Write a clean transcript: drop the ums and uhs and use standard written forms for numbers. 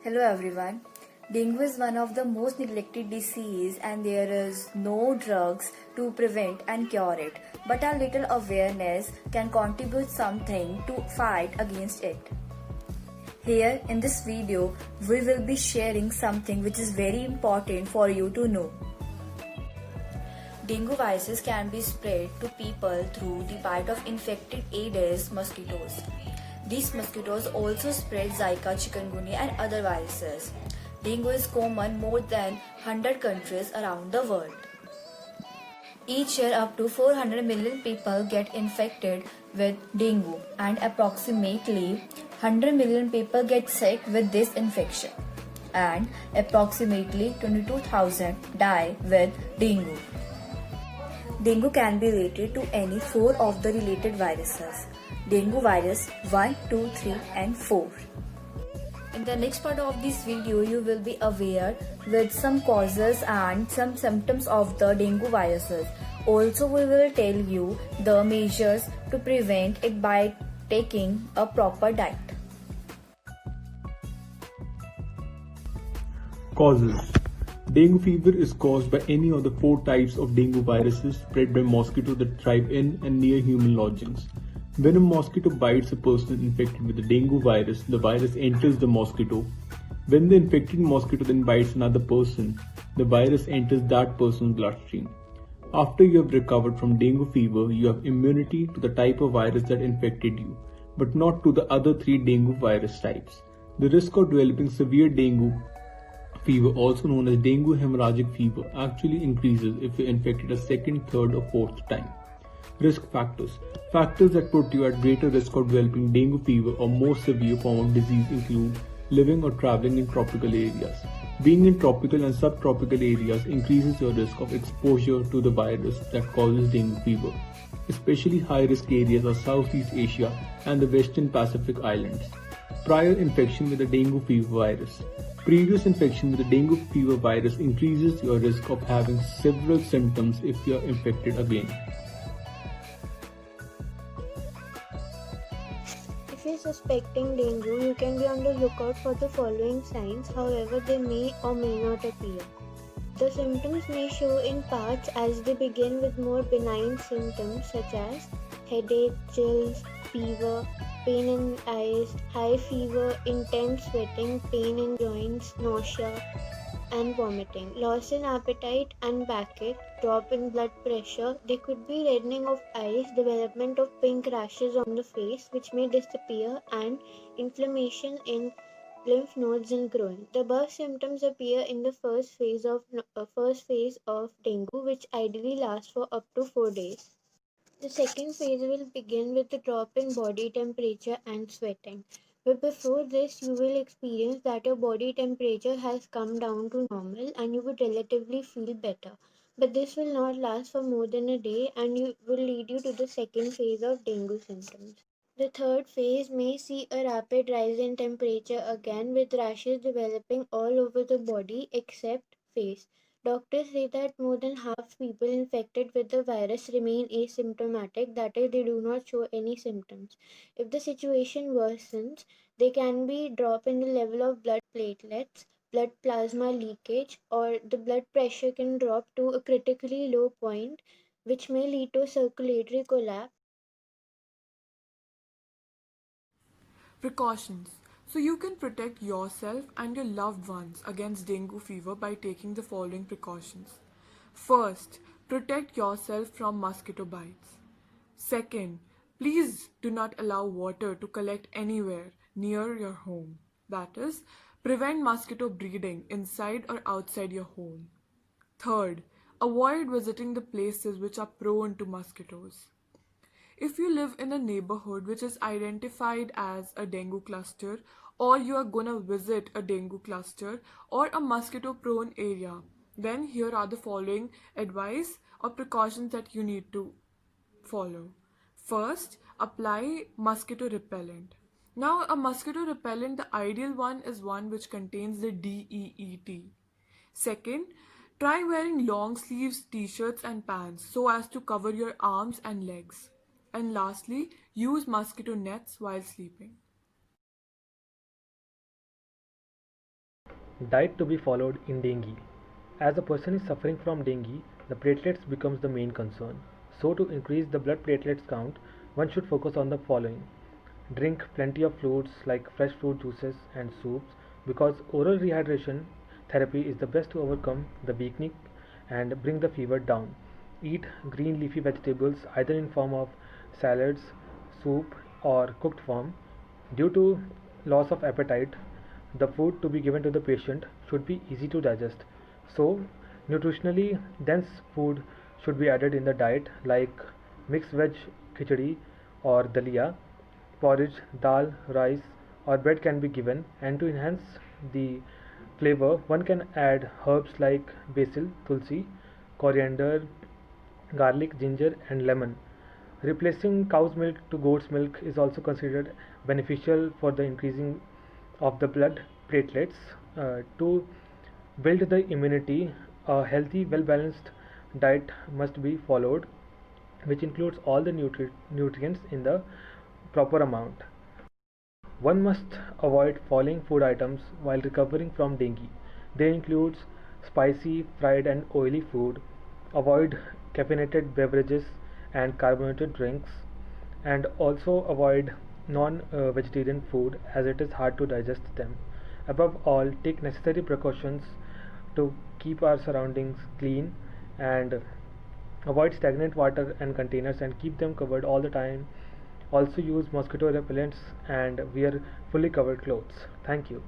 Hello everyone. Dengue is one of the most neglected disease and there is no drugs to prevent and cure it. But a little awareness can contribute something to fight against it. Here in this video, we will be sharing something which is very important for you to know. Dengue viruses can be spread to people through the bite of infected Aedes mosquitoes. These mosquitoes also spread Zika, chikungunya and other viruses. Dengue is common more than 100 countries around the world. Each year up to 400 million people get infected with dengue and approximately 100 million people get sick with this infection and approximately 22,000 die with dengue. Dengue can be related to any 4 of the related viruses. Dengue virus 1, 2, 3 and 4. In the next part of this video, you will be aware with some causes and some symptoms of the dengue viruses. Also, we will tell you the measures to prevent it by taking a proper diet. Causes. Dengue fever is caused by any of the 4 types of dengue viruses spread by mosquitoes that thrive in and near human lodgings. When a mosquito bites a person infected with the dengue virus, the virus enters the mosquito. When the infected mosquito then bites another person, the virus enters that person's bloodstream. After you have recovered from dengue fever, you have immunity to the type of virus that infected you, but not to the other 3 dengue virus types. The risk of developing severe dengue fever, also known as dengue hemorrhagic fever, actually increases if you're infected a second, third or fourth time. Risk factors. Factors that put you at greater risk of developing dengue fever or more severe form of disease include living or traveling in tropical areas. Being in tropical and subtropical areas increases your risk of exposure to the virus that causes dengue fever. Especially high-risk areas are Southeast Asia and the Western Pacific Islands. Prior infection with the dengue fever virus. Previous infection with the dengue fever virus increases your risk of having several symptoms if you are infected again. If you're suspecting dengue, you can be on the lookout for the following signs, however they may or may not appear. The symptoms may show in parts as they begin with more benign symptoms such as headache, chills, fever, pain in eyes, high fever, intense sweating, pain in joints, nausea and vomiting, loss in appetite and backache, drop in blood pressure. There could be reddening of eyes, development of pink rashes on the face which may disappear, and inflammation in lymph nodes and groin. The above symptoms appear in the first phase of dengue, which ideally lasts for up to 4 days. The second phase will begin with a drop in body temperature and sweating. But before this, you will experience that your body temperature has come down to normal and you would relatively feel better. But this will not last for more than a day and will lead you to the second phase of dengue symptoms. The third phase may see a rapid rise in temperature again with rashes developing all over the body except face. Doctors say that more than half people infected with the virus remain asymptomatic, that is, they do not show any symptoms. If the situation worsens, there can be drop in the level of blood platelets, blood plasma leakage, or the blood pressure can drop to a critically low point, which may lead to circulatory collapse. Precautions. So you can protect yourself and your loved ones against dengue fever by taking the following precautions. First, protect yourself from mosquito bites. Second, please do not allow water to collect anywhere near your home. That is, prevent mosquito breeding inside or outside your home. Third, avoid visiting the places which are prone to mosquitoes. If you live in a neighborhood which is identified as a dengue cluster, or you are gonna visit a dengue cluster or a mosquito prone area, then here are the following advice or precautions that you need to follow. First, apply mosquito repellent. Now, a mosquito repellent, the ideal one is one which contains the DEET. Second, try wearing long sleeves t-shirts and pants so as to cover your arms and legs. And lastly, use mosquito nets while sleeping. Diet to be followed in dengue. As a person is suffering from dengue, the platelets becomes the main concern. So to increase the blood platelets count, one should focus on the following. Drink plenty of fluids like fresh fruit juices and soups because oral rehydration therapy is the best to overcome the weakening and bring the fever down. Eat green leafy vegetables either in form of salads, soup or cooked form. Due to loss of appetite, the food to be given to the patient should be easy to digest. So, nutritionally dense food should be added in the diet like mixed veg khichdi or dalia, porridge, dal, rice or bread can be given, and to enhance the flavor one can add herbs like basil, tulsi, coriander, garlic, ginger and lemon. Replacing cow's milk to goat's milk is also considered beneficial for the increasing of the blood platelets. To build the immunity, a healthy, well balanced diet must be followed, which includes all the nutrients in the proper amount. One must avoid following food items while recovering from dengue. They include spicy, fried and oily food, avoid caffeinated beverages and carbonated drinks, and also avoid non-vegetarian food as it is hard to digest them. Above all, take necessary precautions to keep our surroundings clean and avoid stagnant water and containers and keep them covered all the time. Also use mosquito repellents and wear fully covered clothes. Thank you.